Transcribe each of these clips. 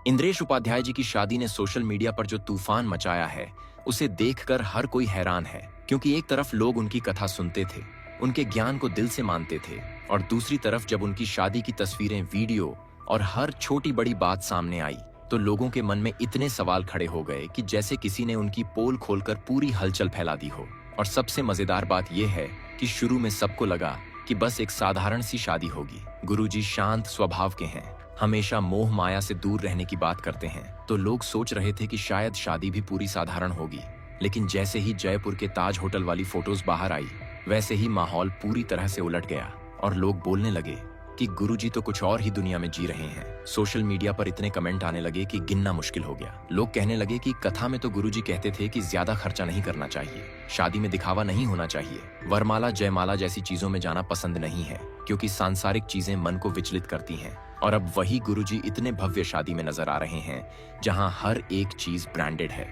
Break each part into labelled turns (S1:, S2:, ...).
S1: इंद्रेश उपाध्याय जी की शादी ने सोशल मीडिया पर जो तूफान मचाया है, उसे देखकर हर कोई हैरान है। क्योंकि एक तरफ लोग उनकी कथा सुनते थे, उनके ज्ञान को दिल से मानते थे, और दूसरी तरफ जब उनकी शादी की तस्वीरें, वीडियो और हर छोटी बड़ी बात सामने आई, तो लोगों के मन में इतने सवाल खड़े हो गए कि जैसे किसी ने उनकी पोल खोलकर पूरी हलचल फैला दी हो। और सबसे मजेदार बात यह है कि शुरू में सबको लगा कि बस एक साधारण सी शादी होगी। गुरुजी शांत स्वभाव के हैं, हमेशा मोह माया से दूर रहने की बात करते हैं, तो लोग सोच रहे थे कि शायद शादी भी पूरी साधारण होगी। लेकिन जैसे ही जयपुर के ताज होटल वाली फोटोज बाहर आई, वैसे ही माहौल पूरी तरह से उलट गया और लोग बोलने लगे कि गुरुजी तो कुछ और ही दुनिया में जी रहे हैं। सोशल मीडिया पर इतने कमेंट आने लगे कि गिनना मुश्किल हो गया। लोग कहने लगे कि कथा में तो गुरुजी कहते थे कि ज्यादा खर्चा नहीं करना चाहिए, शादी में दिखावा नहीं होना चाहिए, वरमाला जयमाला जैसी चीजों में जाना पसंद नहीं है, क्योंकि सांसारिक चीजें मन को विचलित करती हैं। और अब वही गुरुजी इतने भव्य शादी में नजर आ रहे हैं जहां हर एक चीज ब्रांडेड है।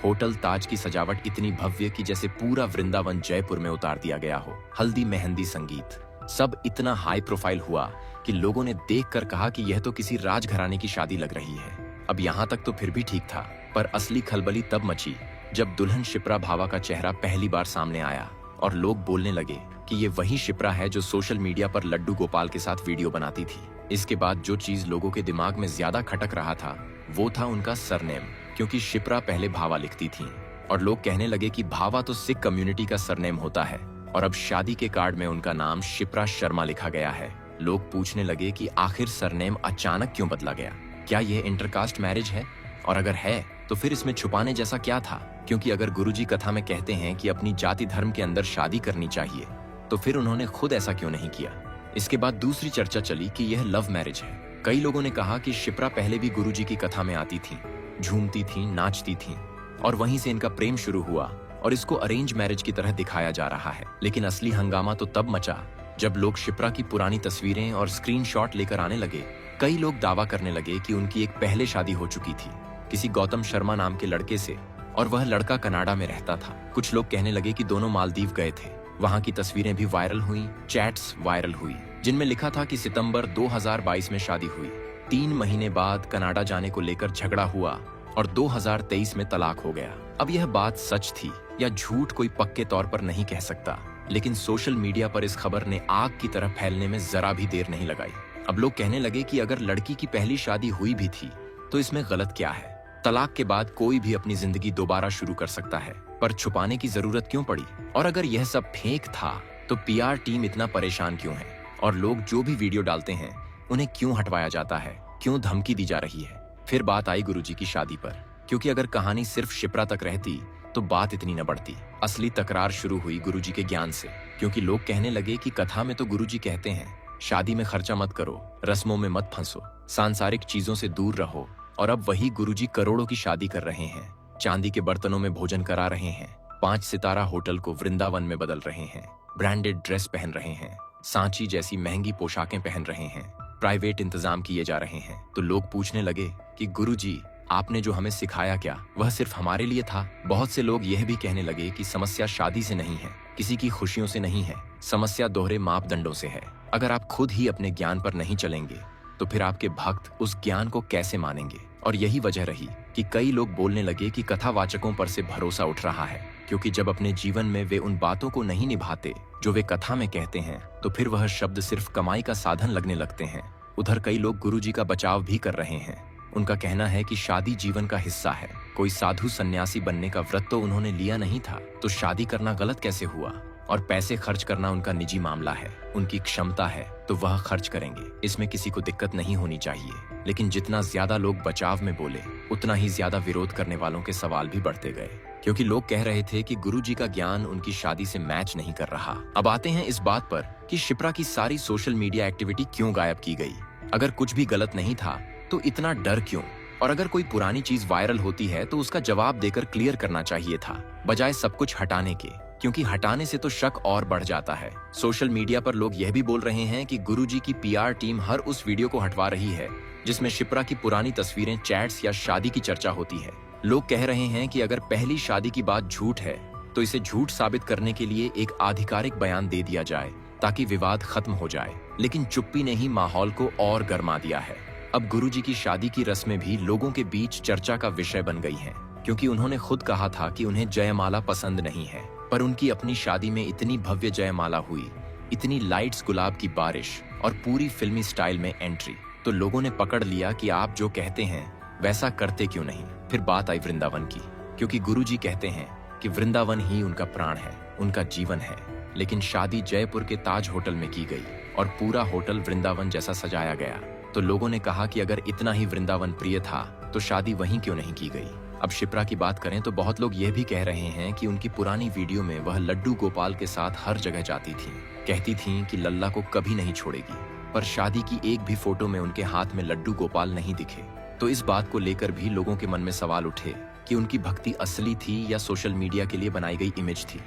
S1: होटल ताज की सजावट इतनी भव्य कि जैसे पूरा वृंदावन जयपुर में उतार दिया गया हो। हल्दी, मेहंदी, संगीत सब इतना हाई प्रोफाइल हुआ कि लोगों ने देखकर कहा कि यह तो किसी राजघराने की शादी लग रही है। अब यहाँ तक तो फिर भी ठीक था, पर असली खलबली तब मची जब दुल्हन शिप्रा भावा का चेहरा पहली बार सामने आया और लोग बोलने लगे कि ये वही शिप्रा है जो सोशल मीडिया पर लड्डू गोपाल के साथ वीडियो बनाती थी। इसके बाद जो चीज लोगों के दिमाग में ज्यादा खटक रहा था वो था उनका सरनेम, क्योंकि शिप्रा पहले भावा लिखती थी और लोग कहने लगे कि भावा तो सिख कम्युनिटी का सरनेम होता है, और अब शादी के कार्ड में उनका नाम शिप्रा शर्मा लिखा गया है। लोग पूछने लगे कि आखिर सरनेम अचानक क्यों बदला गया, क्या यह इंटरकास्ट मैरिज है, और अगर है तो फिर इसमें छुपाने जैसा क्या था। क्योंकि अगर गुरुजी कथा में कहते हैं कि अपनी जाति धर्म के अंदर शादी करनी चाहिए, तो फिर उन्होंने खुद ऐसा क्यों नहीं किया। इसके बाद दूसरी चर्चा चली कि यह लव मैरिज है। कई लोगों ने कहा कि शिप्रा पहले भी गुरुजी की कथा में आती थी, झूमती थी, नाचती थी, और वहीं से इनका प्रेम शुरू हुआ और इसको अरेंज मैरिज की तरह दिखाया जा रहा है। लेकिन असली हंगामा तो तब मचा जब लोग शिप्रा की पुरानी तस्वीरें और स्क्रीनशॉट लेकर आने लगे। कई लोग दावा करने लगे कि उनकी एक पहले शादी हो चुकी थी किसी गौतम शर्मा नाम के लड़के से, और वह लड़का कनाडा में रहता था। कुछ लोग कहने लगे कि दोनों मालदीव गए थे। वहां की तस्वीरें भी वायरल हुई, चैट्स वायरल हुई जिनमें लिखा था कि सितंबर 2022 में शादी हुई, 3 महीने बाद कनाडा जाने को लेकर झगड़ा हुआ और 2023 में तलाक हो गया। अब यह बात सच थी या झूठ कोई पक्के तौर पर नहीं कह सकता, लेकिन सोशल मीडिया पर इस खबर ने आग की तरह फैलने में जरा भी देर नहीं लगाई। अब लोग कहने लगे कि अगर लड़की की पहली शादी हुई भी थी तो इसमें गलत क्या है। तलाक के बाद कोई भी अपनी जिंदगी दोबारा शुरू कर सकता है, पर छुपाने की जरूरत क्यों पड़ी। और अगर यह सब फेक था तो पीआर टीम इतना परेशान क्यों है, और लोग जो भी वीडियो डालते हैं उन्हें क्यों हटवाया जाता है, क्यों धमकी दी जा रही है। फिर बात आई गुरुजी की शादी पर, क्योंकि अगर कहानी सिर्फ शिप्रा तक रहती तो बात इतनी न बढ़ती। असली तकरार शुरू हुई गुरुजी के ज्ञान से, क्योंकि लोग कहने लगे कि कथा में तो गुरुजी कहते हैं शादी में खर्चा मत करो, रस्मों में मत फंसो, सांसारिक चीजों से दूर रहो, और अब वही गुरुजी करोड़ों की शादी कर रहे हैं, चांदी के बर्तनों में भोजन करा रहे हैं, 5 सितारा होटल को वृंदावन में बदल रहे हैं, ब्रांडेड ड्रेस पहन रहे हैं, सांची जैसी महंगी पोशाकें पहन रहे हैं, प्राइवेट इंतजाम किए जा रहे हैं। तो लोग पूछने लगे कि गुरुजी आपने जो हमें सिखाया क्या वह सिर्फ हमारे लिए था। बहुत से लोग यह भी कहने लगे कि समस्या शादी से नहीं है, किसी की खुशियों से नहीं है, समस्या दोहरे मापदंडों से है। अगर आप खुद ही अपने ज्ञान पर नहीं चलेंगे तो फिर आपके भक्त उस ज्ञान को कैसे मानेंगे। और यही वजह रही कि कई लोग बोलने लगे कि कथावाचकों पर से भरोसा उठ रहा है, क्योंकि जब अपने जीवन में वे उन बातों को नहीं निभाते जो वे कथा में कहते हैं, तो फिर वह शब्द सिर्फ कमाई का साधन लगने लगते हैं। उधर कई लोग गुरुजी का बचाव भी कर रहे हैं। उनका कहना है कि शादी जीवन का हिस्सा है, कोई साधु सन्यासी बनने का व्रत तो उन्होंने लिया नहीं था, तो शादी करना गलत कैसे हुआ। और पैसे खर्च करना उनका निजी मामला है, उनकी क्षमता है तो वह खर्च करेंगे, इसमें किसी को दिक्कत नहीं होनी चाहिए। लेकिन जितना ज्यादा लोग बचाव में बोले, उतना ही ज्यादा विरोध करने वालों के सवाल भी बढ़ते गए, क्योंकि लोग कह रहे थे कि गुरुजी का ज्ञान उनकी शादी से मैच नहीं कर रहा। अब आते हैं इस बात पर कि शिप्रा की सारी सोशल मीडिया एक्टिविटी क्यों गायब की गई। अगर कुछ भी गलत नहीं था तो इतना डर क्यों, और अगर कोई पुरानी चीज वायरल होती है तो उसका जवाब देकर क्लियर करना चाहिए था, बजाय सब कुछ हटाने के, क्योंकि हटाने से तो शक और बढ़ जाता है। सोशल मीडिया पर लोग यह भी बोल रहे हैं कि गुरुजी की पीआर टीम हर उस वीडियो को हटवा रही है जिसमें शिप्रा की पुरानी तस्वीरें, चैट्स या शादी की चर्चा होती है। लोग कह रहे हैं कि अगर पहली शादी की बात झूठ है तो इसे झूठ साबित करने के लिए एक आधिकारिक बयान दे दिया जाए ताकि विवाद खत्म हो जाए। लेकिन चुप्पी ने ही माहौल को और गर्मा दिया है। अब गुरुजी की शादी की रस्में भी लोगों के बीच चर्चा का विषय बन गई हैं, क्योंकि उन्होंने खुद कहा था कि उन्हें जयमाला पसंद नहीं है। पर उनकी अपनी शादी में इतनी भव्य जयमाला हुई, इतनी लाइट्स, गुलाब की बारिश और पूरी फिल्मी स्टाइल में एंट्री, तो लोगों ने पकड़ लिया कि आप जो कहते हैं वैसा करते क्यों नहीं। फिर बात आई वृंदावन की, क्योंकि गुरुजी कहते हैं कि वृंदावन ही उनका प्राण है, उनका जीवन है। लेकिन शादी जयपुर के ताज होटल में की गई और पूरा होटल वृंदावन जैसा सजाया गया। तो लोगों ने कहा कि अगर इतना ही वृंदावन प्रिय था तो शादी वहीं क्यों नहीं की गई। अब शिप्रा की बात करें तो बहुत लोग यह भी कह रहे हैं कि उनकी पुरानी वीडियो में वह लड्डू गोपाल के साथ हर जगह जाती थी, कहती थीं कि लल्ला को कभी नहीं छोड़ेगी। पर शादी की एक भी फोटो में उनके हाथ में लड्डू गोपाल नहीं दिखे। तो इस बात को लेकर भी लोगों के मन में सवाल उठे कि उनकी भक्ति असली थी या सोशल मीडिया के लिए बनाई गई इमेज थी।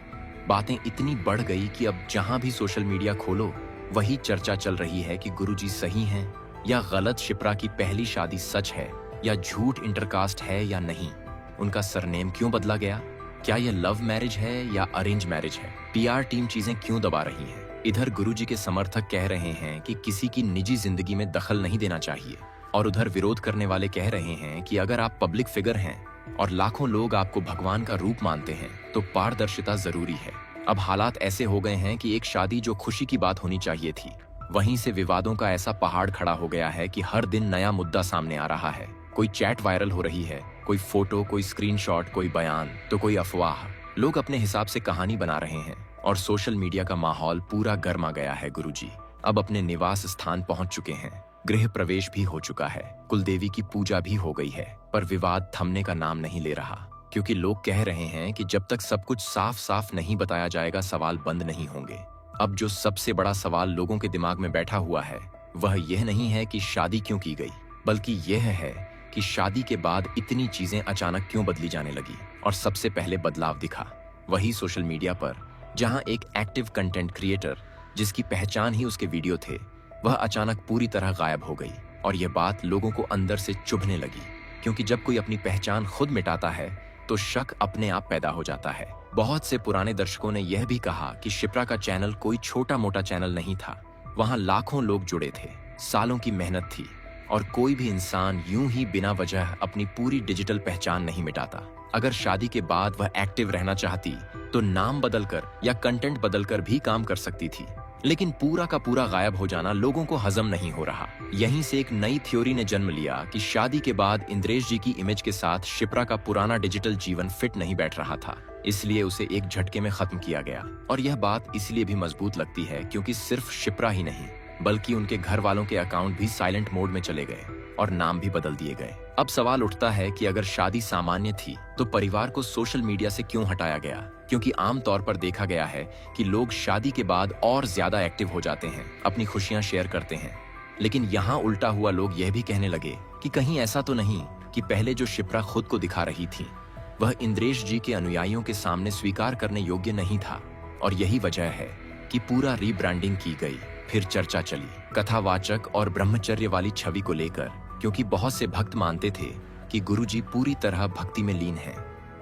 S1: बातें इतनी बढ़ गई कि अब जहां भी सोशल मीडिया खोलो वही चर्चा चल रही है कि गुरुजी सही हैं या गलत, शिप्रा की पहली शादी सच है या झूठ, इंटरकास्ट है या नहीं, उनका सरनेम क्यों बदला गया, क्या यह लव मैरिज है या अरेंज मैरिज है, पीआर टीम चीजें क्यों दबा रही है। इधर गुरुजी के समर्थक कह रहे हैं कि किसी की निजी जिंदगी में दखल नहीं देना चाहिए, और उधर विरोध करने वाले कह रहे हैं कि अगर आप पब्लिक फिगर हैं और लाखों लोग आपको भगवान का रूप मानते हैं तो पारदर्शिता जरूरी है। अब हालात ऐसे हो गए हैं कि एक शादी जो खुशी की बात होनी चाहिए थी, वहीं से विवादों का ऐसा पहाड़ खड़ा हो गया है कि हर दिन नया मुद्दा सामने आ रहा है। कोई चैट वायरल हो रही है, कोई फोटो, कोई स्क्रीनशॉट, कोई बयान, तो कोई अफवाह। लोग अपने हिसाब से कहानी बना रहे हैं और सोशल मीडिया का माहौल पूरा गर्मा गया है। गुरुजी अब अपने निवास स्थान पहुंच चुके हैं, गृह प्रवेश भी हो चुका है, कुलदेवी की पूजा भी हो गई है, पर विवाद थमने का नाम नहीं ले रहा, क्योंकि लोग कह रहे हैं कि जब तक सब कुछ साफ साफ नहीं बताया जाएगा सवाल बंद नहीं होंगे। अब जो सबसे बड़ा सवाल लोगों के दिमाग में बैठा हुआ है वह यह नहीं है कि शादी क्यों की गई, बल्कि यह है कि शादी के बाद इतनी चीजें अचानक क्यों बदली जाने लगी। और सबसे पहले बदलाव दिखा वही सोशल मीडिया पर, जहां एक एक्टिव कंटेंट क्रिएटर जिसकी पहचान ही उसके वीडियो थे, वह अचानक पूरी तरह गायब हो गई। और यह बात लोगों को अंदर से चुभने लगी, क्योंकि जब कोई अपनी पहचान खुद मिटाता है तो शक अपने आप पैदा हो जाता है। बहुत से पुराने दर्शकों ने यह भी कहा कि शिप्रा का चैनल कोई छोटा मोटा चैनल नहीं था, वहां लाखों लोग जुड़े थे, सालों की मेहनत थी, और कोई भी इंसान यूं ही बिना वजह अपनी पूरी डिजिटल पहचान नहीं मिटाता। अगर शादी के बाद वह एक्टिव रहना चाहती तो नाम बदलकर या कंटेंट बदलकर भी काम कर सकती थी, लेकिन पूरा का पूरा गायब हो जाना लोगों को हजम नहीं हो रहा। यहीं से एक नई थ्योरी ने जन्म लिया कि शादी के बाद इंद्रेश जी की इमेज के साथ शिप्रा का पुराना डिजिटल जीवन फिट नहीं बैठ रहा था, इसलिए उसे एक झटके में खत्म किया गया। और यह बात इसलिए भी मजबूत लगती है क्योंकि सिर्फ शिप्रा ही नहीं बल्कि उनके घर वालों के अकाउंट भी साइलेंट मोड में चले गए और नाम भी बदल दिए गए। अब सवाल उठता है कि अगर शादी सामान्य थी तो परिवार को सोशल मीडिया से क्यों हटाया गया, क्योंकि आमतौर पर देखा गया है कि लोग शादी के बाद और ज्यादा एक्टिव हो जाते हैं, अपनी खुशियां शेयर करते हैं। लेकिन यहाँ उल्टा हुआ, लोग यह भी कहने लगे कि कहीं ऐसा तो नहीं कि पहले जो शिप्रा खुद को दिखा रही थी वह इंद्रेश जी के अनुयायियों के सामने स्वीकार करने योग्य नहीं था। और यही वजह है कि पूरा रीब्रांडिंग की गई। फिर चर्चा चली कथावाचक और ब्रह्मचर्य वाली छवि को लेकर, क्योंकि बहुत से भक्त मानते थे कि गुरुजी पूरी तरह भक्ति में लीन हैं,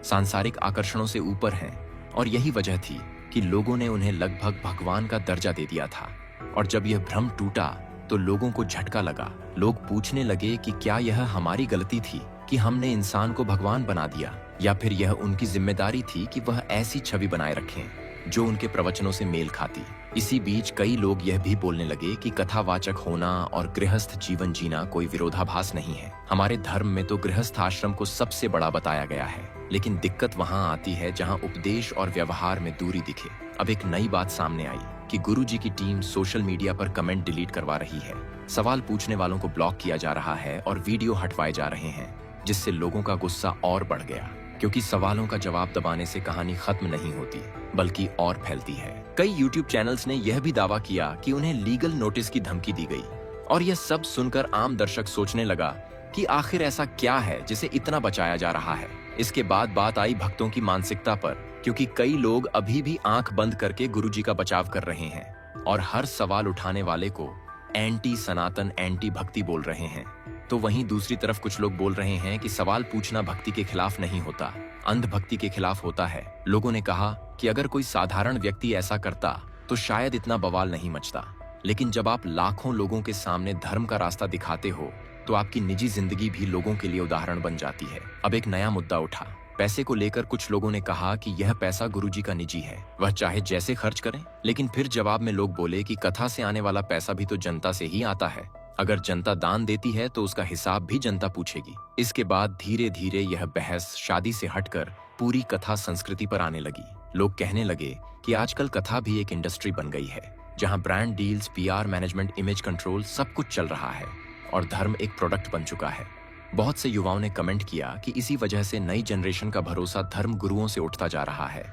S1: सांसारिक आकर्षणों से ऊपर हैं, और यही वजह थी कि लोगों ने उन्हें लगभग भगवान का दर्जा दे दिया था। और जब यह भ्रम टूटा तो लोगों को झटका लगा। लोग पूछने लगे कि क्या यह हमारी गलती थी कि हमने इंसान को भगवान बना दिया, या फिर यह उनकी जिम्मेदारी थी कि वह ऐसी छवि बनाए रखें जो उनके प्रवचनों से मेल खाती। इसी बीच कई लोग यह भी बोलने लगे कि कथावाचक होना और गृहस्थ जीवन जीना कोई विरोधाभास नहीं है। हमारे धर्म में तो गृहस्थ आश्रम को सबसे बड़ा बताया गया है, लेकिन दिक्कत वहां आती है जहां उपदेश और व्यवहार में दूरी दिखे। अब एक नई बात सामने आई कि गुरुजी की टीम सोशल मीडिया पर कमेंट डिलीट करवा रही है, सवाल पूछने वालों को ब्लॉक किया जा रहा है और वीडियो हटवाए जा रहे हैं, जिससे लोगों का गुस्सा और बढ़ गया, क्योंकि सवालों का जवाब दबाने से कहानी खत्म नहीं होती बल्कि और फैलती है। कई YouTube चैनल्स ने यह भी दावा किया कि उन्हें लीगल नोटिस की धमकी दी गई, और यह सब सुनकर आम दर्शक सोचने लगा कि आखिर ऐसा क्या है जिसे इतना बचाया जा रहा है। इसके बाद बात आई भक्तों की मानसिकता पर, क्योंकि कई लोग अभी भी आंख बंद करके गुरुजी का बचाव कर रहे हैं और हर सवाल उठाने वाले को एंटी सनातन, एंटी भक्ति बोल रहे हैं। तो वहीं दूसरी तरफ कुछ लोग बोल रहे हैं कि सवाल पूछना भक्ति के खिलाफ नहीं होता, अंधभक्ति के खिलाफ होता है। लोगों ने कहा कि अगर कोई साधारण व्यक्ति ऐसा करता तो शायद इतना बवाल नहीं मचता, लेकिन जब आप लाखों लोगों के सामने धर्म का रास्ता दिखाते हो तो आपकी निजी जिंदगी भी लोगों के लिए उदाहरण बन जाती है। अब एक नया मुद्दा उठा। पैसे को लेकर कुछ लोगों ने कहा कि यह पैसा गुरुजी का निजी है, वह चाहे जैसे खर्च करें। लेकिन फिर जवाब में लोग बोले कि कथा से आने वाला पैसा भी तो जनता से ही आता है। अगर जनता दान देती है तो उसका हिसाब भी जनता पूछेगी। इसके बाद धीरे धीरे यह बहस शादी से हटकर पूरी कथा संस्कृति पर आने लगी। लोग कहने लगे कि आजकल कथा भी एक इंडस्ट्री बन गई है, जहां brand deals, PR management, image control सब कुछ चल रहा है और धर्म एक प्रोडक्ट बन चुका है। बहुत से युवाओं ने कमेंट किया कि इसी वजह से नई जनरेशन का भरोसा धर्म गुरुओं से उठता जा रहा है,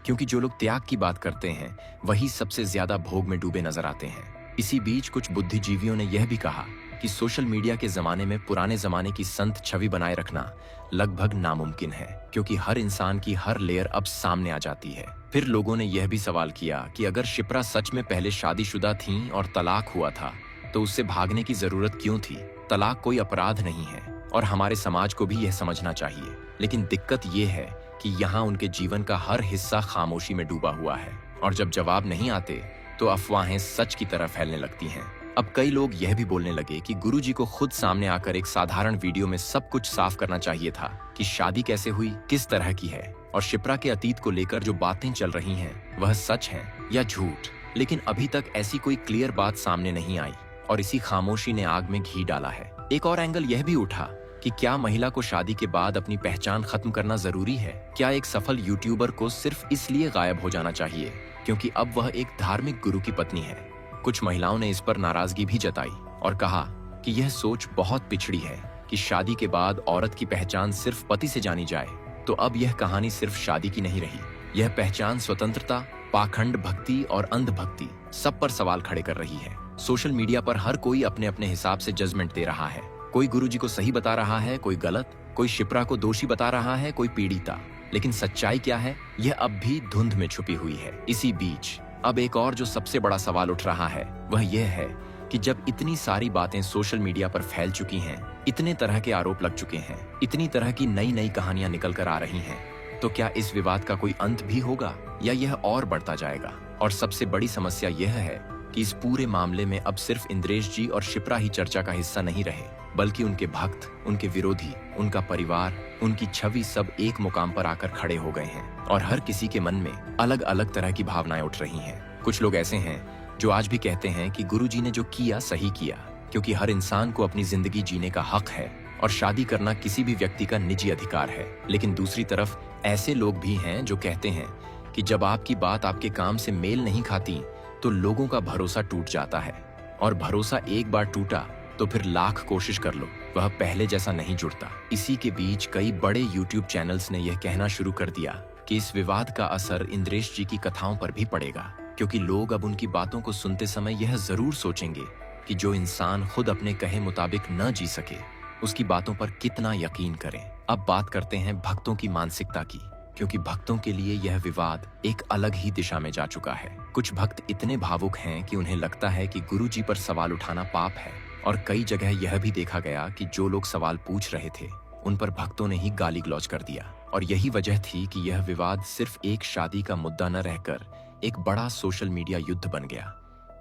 S1: क्योंकि जो लोग त्याग की बात करते हैं वही सबसे ज्यादा भोग में डूबे नजर आते हैं। इसी बीच कुछ बुद्धिजीवियों ने यह भी कहा कि सोशल मीडिया के जमाने में पुराने जमाने की संत छवि बनाए रखना लगभग नामुमकिन है, क्योंकि हर इंसान की हर लेयर अब सामने आ जाती है। फिर लोगों ने यह भी सवाल किया कि अगर शिप्रा सच में पहले शादीशुदा थीं और तलाक हुआ था तो उससे भागने की जरूरत क्यों थी? तलाक कोई अपराध नहीं है और हमारे समाज को भी यह समझना चाहिए। लेकिन दिक्कत यह है कि यहाँ उनके जीवन का हर हिस्सा खामोशी में डूबा हुआ है और जब जवाब नहीं आते तो अफवाहें सच की तरह फैलने लगती हैं। अब कई लोग यह भी बोलने लगे कि गुरुजी को खुद सामने आकर एक साधारण वीडियो में सब कुछ साफ करना चाहिए था कि शादी कैसे हुई, किस तरह की है और शिप्रा के अतीत को लेकर जो बातें चल रही हैं वह सच है या झूठ। लेकिन अभी तक ऐसी कोई क्लियर बात सामने नहीं आई और इसी खामोशी ने आग में घी डाला है। एक और एंगल यह भी उठा कि क्या महिला को शादी के बाद अपनी पहचान खत्म करना जरूरी है? क्या एक सफल यूट्यूबर को सिर्फ इसलिए गायब हो जाना चाहिए क्योंकि अब वह एक धार्मिक गुरु की पत्नी है? कुछ महिलाओं ने इस पर नाराजगी भी जताई और कहा कि यह सोच बहुत पिछड़ी है कि शादी के बाद औरत की पहचान सिर्फ पति से जानी जाए। तो अब यह कहानी सिर्फ शादी की नहीं रही, यह पहचान स्वतंत्रता, पाखंड भक्ति और अंधभक्ति सब पर सवाल खड़े कर रही है। सोशल मीडिया पर हर कोई अपने अपने हिसाब से जजमेंट दे रहा है। कोई गुरुजी को सही बता रहा है, कोई गलत, कोई शिप्रा को दोषी बता रहा है, कोई पीड़िता। लेकिन सच्चाई क्या है, यह अब भी धुंध में छुपी हुई है। इसी बीच अब एक और जो सबसे बड़ा सवाल उठ रहा है वह यह है कि जब इतनी सारी बातें सोशल मीडिया पर फैल चुकी हैं, इतने तरह के आरोप लग चुके हैं, इतनी तरह की नई नई कहानियां निकल कर आ रही हैं, तो क्या इस विवाद का कोई अंत भी होगा या यह और बढ़ता जाएगा? और सबसे बड़ी समस्या यह है कि इस पूरे मामले में अब सिर्फ इंद्रेश जी और शिप्रा ही चर्चा का हिस्सा नहीं रहे, बल्कि उनके भक्त, उनके विरोधी, उनका परिवार, उनकी छवि सब एक मुकाम पर आकर खड़े हो गए हैं और हर किसी के मन में अलग अलग तरह की भावनाएं उठ रही हैं। कुछ लोग ऐसे हैं जो आज भी कहते हैं कि गुरुजी ने जो किया सही किया, क्योंकि हर इंसान को अपनी जिंदगी जीने का हक है और शादी करना किसी भी व्यक्ति का निजी अधिकार है। लेकिन दूसरी तरफ ऐसे लोग भी हैं जो कहते हैं कि जब आपकी बात आपके काम से मेल नहीं खाती तो लोगों का भरोसा टूट जाता है और भरोसा एक बार टूटा तो फिर लाख कोशिश कर लो, वह पहले जैसा नहीं जुड़ता। इसी के बीच कई बड़े YouTube चैनल्स ने यह कहना शुरू कर दिया कि इस विवाद का असर इंद्रेश जी की कथाओं पर भी पड़ेगा, क्योंकि लोग अब उनकी बातों को सुनते समय यह जरूर सोचेंगे कि जो इंसान खुद अपने कहे मुताबिक न जी सके, उसकी बातों पर कितना यकीन करें। अब बात करते हैं भक्तों की मानसिकता की, क्योंकि भक्तों के लिए यह विवाद एक अलग ही दिशा में जा चुका है। कुछ भक्त इतने भावुक हैं कि उन्हें लगता है कि गुरुजी पर सवाल उठाना पाप है और कई जगह यह भी देखा गया कि जो लोग सवाल पूछ रहे थे उन पर भक्तों ने ही गाली गलौज कर दिया। और यही वजह थी कि यह विवाद सिर्फ एक शादी का मुद्दा न रहकर एक बड़ा सोशल मीडिया युद्ध बन गया।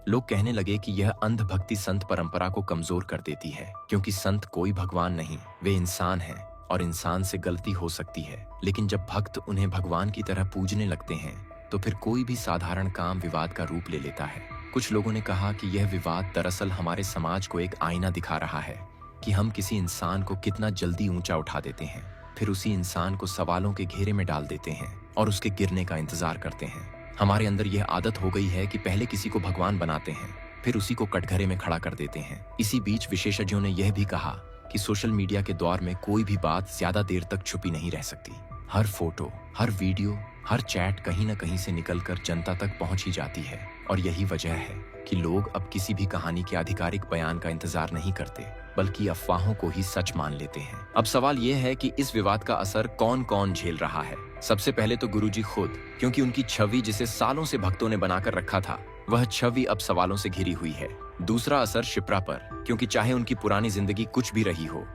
S1: लोग कहने लगे कि यह अंधभक्ति संत परंपरा को कमजोर कर देती है, क्योंकि संत कोई भगवान नहीं, वे इंसान हैं और इंसान से गलती हो सकती है। लेकिन जब भक्त उन्हें भगवान की तरह पूजने लगते हैं तो फिर कोई भी साधारण काम विवाद का रूप ले लेता है। कुछ लोगों ने कहा कि यह विवाद दरअसल हमारे समाज को एक आईना दिखा रहा है कि हम किसी इंसान को कितना जल्दी ऊंचा उठा देते हैं, फिर उसी इंसान को सवालों के घेरे में डाल देते हैं और उसके गिरने का इंतजार करते हैं। हमारे अंदर यह आदत हो गई है कि पहले किसी को भगवान बनाते हैं, फिर उसी को कटघरे में खड़ा कर देते हैं। इसी बीच विशेषज्ञों ने यह भी कहा कि सोशल मीडिया के दौर में कोई भी बात ज्यादा देर तक छुपी नहीं रह सकती। हर फोटो, हर वीडियो, हर चैट कहीं न कहीं से निकलकर जनता तक पहुंच ही जाती है और यही वजह है कि लोग अब किसी भी कहानी के आधिकारिक बयान का इंतजार नहीं करते, बल्कि अफवाहों को ही सच मान लेते हैं। अब सवाल यह है कि इस विवाद का असर कौन कौन झेल रहा है। सबसे पहले तो गुरुजी खुद, क्योंकि उनकी छवि जिसे सालों से भक्तों ने बनाकर रखा था, वह छवि अब सवालों से घिरी हुई है। दूसरा असर शिप्रा पर, क्योंकि चाहे उनकी पुरानी जिंदगी कुछ भी रही हो,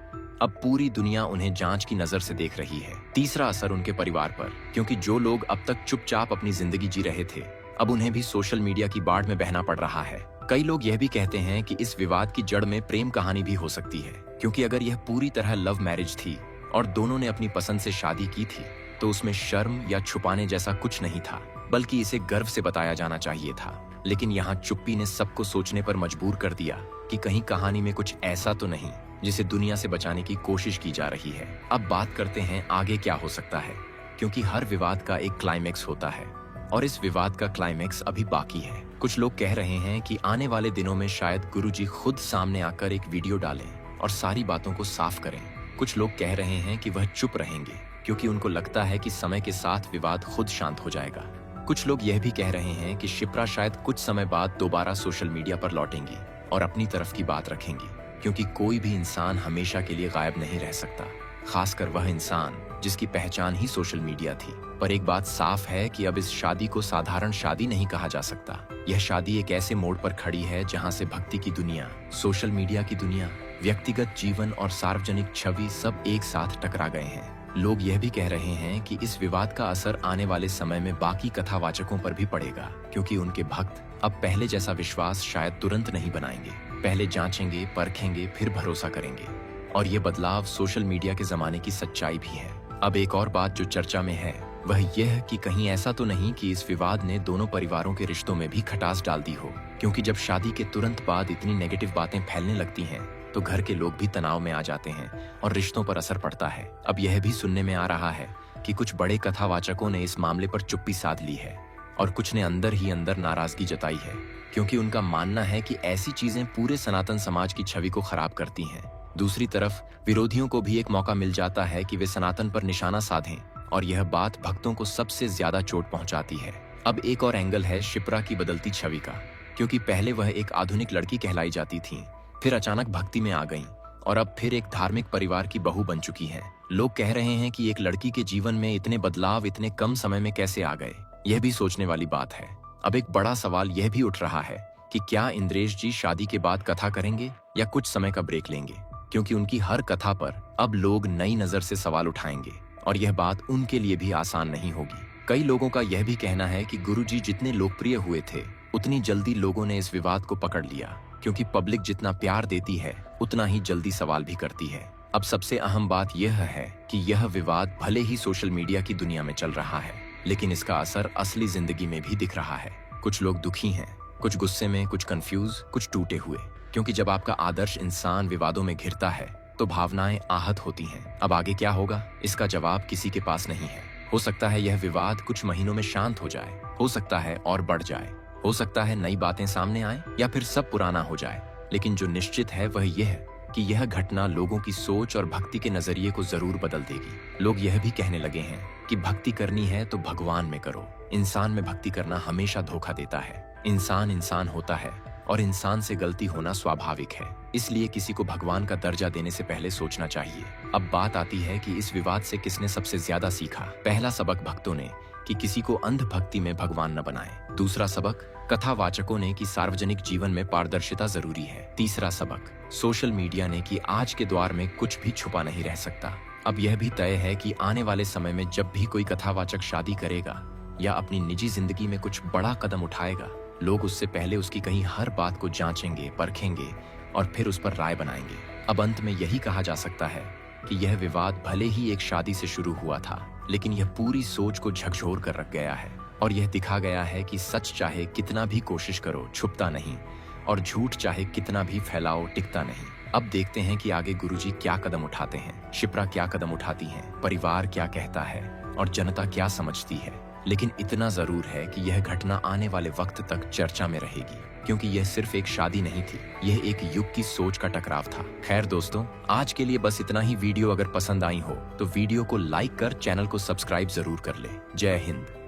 S1: अब पूरी दुनिया उन्हें जांच की नजर से देख रही है। तीसरा असर उनके परिवार पर, क्योंकि जो लोग अब तक चुपचाप अपनी जिंदगी जी रहे थे, अब उन्हें भी सोशल मीडिया की बाढ़ में बहना पड़ रहा है। कई लोग यह भी कहते हैं कि इस विवाद की जड़ में प्रेम कहानी भी हो सकती है, क्योंकि अगर यह पूरी तरह लव मैरिज थी और दोनों ने अपनी पसंद से शादी की थी तो उसमें शर्म या छुपाने जैसा कुछ नहीं था, बल्कि इसे गर्व से बताया जाना चाहिए था। लेकिन यहाँ चुप्पी ने सबको सोचने पर मजबूर कर दिया कि कहीं कहानी में कुछ ऐसा तो नहीं जिसे दुनिया से बचाने की कोशिश की जा रही है। अब बात करते हैं आगे क्या हो सकता है, क्योंकि हर विवाद का एक क्लाइमेक्स होता है और इस विवाद का क्लाइमेक्स अभी बाकी है। कुछ लोग कह रहे हैं कि आने वाले दिनों में शायद गुरुजी खुद सामने आकर एक वीडियो डालें और सारी बातों को साफ करें। कुछ लोग कह रहे हैं कि वह चुप रहेंगे क्योंकि उनको लगता है कि समय के साथ विवाद खुद शांत हो जाएगा। कुछ लोग यह भी कह रहे हैं कि शिप्रा शायद कुछ समय बाद दोबारा सोशल मीडिया पर लौटेंगी और अपनी तरफ की बात रखेंगी, क्योंकि कोई भी इंसान हमेशा के लिए गायब नहीं रह सकता, खासकर वह इंसान जिसकी पहचान ही सोशल मीडिया थी। पर एक बात साफ है कि अब इस शादी को साधारण शादी नहीं कहा जा सकता। यह शादी एक ऐसे मोड़ पर खड़ी है जहां से भक्ति की दुनिया, सोशल मीडिया की दुनिया, व्यक्तिगत जीवन और सार्वजनिक छवि सब एक साथ टकरा गए हैं। लोग यह भी कह रहे हैं कि इस विवाद का असर आने वाले समय में बाकी कथावाचकों पर भी पड़ेगा, क्योंकि उनके भक्त अब पहले जैसा विश्वास शायद तुरंत नहीं बनाएंगे। पहले जांचेंगे, परखेंगे, फिर भरोसा करेंगे। और ये बदलाव सोशल मीडिया के जमाने की सच्चाई भी है। अब एक और बात जो चर्चा में है वह यह कि कहीं ऐसा तो नहीं कि इस विवाद ने दोनों परिवारों के रिश्तों में भी खटास डाल दी हो, क्योंकि जब शादी के तुरंत बाद इतनी नेगेटिव बातें फैलने लगती हैं तो घर के लोग भी तनाव में आ जाते हैं और रिश्तों पर असर पड़ता है। अब यह भी सुनने में आ रहा है कि कुछ बड़े कथावाचकों ने इस मामले पर चुप्पी साध ली है और कुछ ने अंदर ही अंदर नाराजगी जताई है, क्योंकि उनका मानना है कि ऐसी चीजें पूरे सनातन समाज की छवि को खराब करती हैं। दूसरी तरफ विरोधियों को भी एक मौका मिल जाता है कि वे सनातन पर निशाना साधें और यह बात भक्तों को सबसे ज्यादा चोट पहुंचाती है। अब एक और एंगल है शिप्रा की बदलती छवि का, क्योंकि पहले वह एक आधुनिक लड़की कहलाई जाती थी, फिर अचानक भक्ति में आ गईं और अब फिर एक धार्मिक परिवार की बहू बन चुकी हैं। लोग कह रहे हैं कि एक लड़की के जीवन में इतने बदलाव इतने कम समय में कैसे आ गए। यह भी सोचने वाली बात है। अब एक बड़ा सवाल यह भी उठ रहा है कि क्या इंद्रेश जी शादी के बाद कथा करेंगे या कुछ समय का ब्रेक लेंगे, क्योंकि उनकी हर कथा पर अब लोग नई नजर से सवाल उठाएंगे और यह बात उनके लिए भी आसान नहीं होगी। कई लोगों का यह भी कहना है कि गुरुजी जितने लोकप्रिय हुए थे उतनी जल्दी लोगों ने इस विवाद को पकड़ लिया, क्योंकि पब्लिक जितना प्यार देती है उतना ही जल्दी सवाल भी करती है। अब सबसे अहम बात यह है कि यह विवाद भले ही सोशल मीडिया की दुनिया में चल रहा है, लेकिन इसका असर असली जिंदगी में भी दिख रहा है। कुछ लोग दुखी हैं, कुछ गुस्से में, कुछ कंफ्यूज, कुछ टूटे हुए, क्योंकि जब आपका आदर्श इंसान विवादों में घिरता है तो भावनाएं आहत होती हैं। अब आगे क्या होगा, इसका जवाब किसी के पास नहीं है। हो सकता है यह विवाद कुछ महीनों में शांत हो जाए, हो सकता है और बढ़ जाए, हो सकता है नई बातें सामने आए या फिर सब पुराना हो जाए। लेकिन जो निश्चित है वह यह है कि यह घटना लोगों की सोच और भक्ति के नजरिए को जरूर बदल देगी। लोग यह भी कहने लगे हैं कि भक्ति करनी है तो भगवान में करो। इंसान में भक्ति करना हमेशा धोखा देता है। इंसान इंसान होता है और इंसान से गलती होना स्वाभाविक है, इसलिए किसी को भगवान का दर्जा देने से पहले सोचना चाहिए। अब बात आती है कि इस विवाद से किसने सबसे ज्यादा सीखा। पहला सबक भक्तों ने कि किसी को अंध भक्ति में भगवान न बनाए। दूसरा सबक कथावाचकों ने कि सार्वजनिक जीवन में पारदर्शिता जरूरी है। तीसरा सबक सोशल मीडिया ने कि आज के द्वार में कुछ भी छुपा नहीं रह सकता। अब यह भी तय है कि आने वाले समय में जब भी कोई कथावाचक शादी करेगा या अपनी निजी जिंदगी में कुछ बड़ा कदम उठाएगा, लोग उससे पहले उसकी कहीं हर बात को जांचेंगे, परखेंगे और फिर उस पर राय बनाएंगे। अब अंत में यही कहा जा सकता है कि यह विवाद भले ही एक शादी से शुरू हुआ था, लेकिन यह पूरी सोच को झकझोर कर रख गया है और यह दिखा गया है कि सच चाहे कितना भी कोशिश करो छुपता नहीं, और झूठ चाहे कितना भी फैलाओ टिकता नहीं। अब देखते हैं कि आगे गुरुजी क्या कदम उठाते हैं, शिप्रा क्या कदम उठाती हैं, परिवार क्या कहता है और जनता क्या समझती है। लेकिन इतना जरूर है कि यह घटना आने वाले वक्त तक चर्चा में रहेगी, क्योंकि यह सिर्फ एक शादी नहीं थी, यह एक युग की सोच का टकराव था। खैर दोस्तों, आज के लिए बस इतना ही। वीडियो अगर पसंद आई हो तो वीडियो को लाइक कर चैनल को सब्सक्राइब जरूर कर ले। जय हिंद।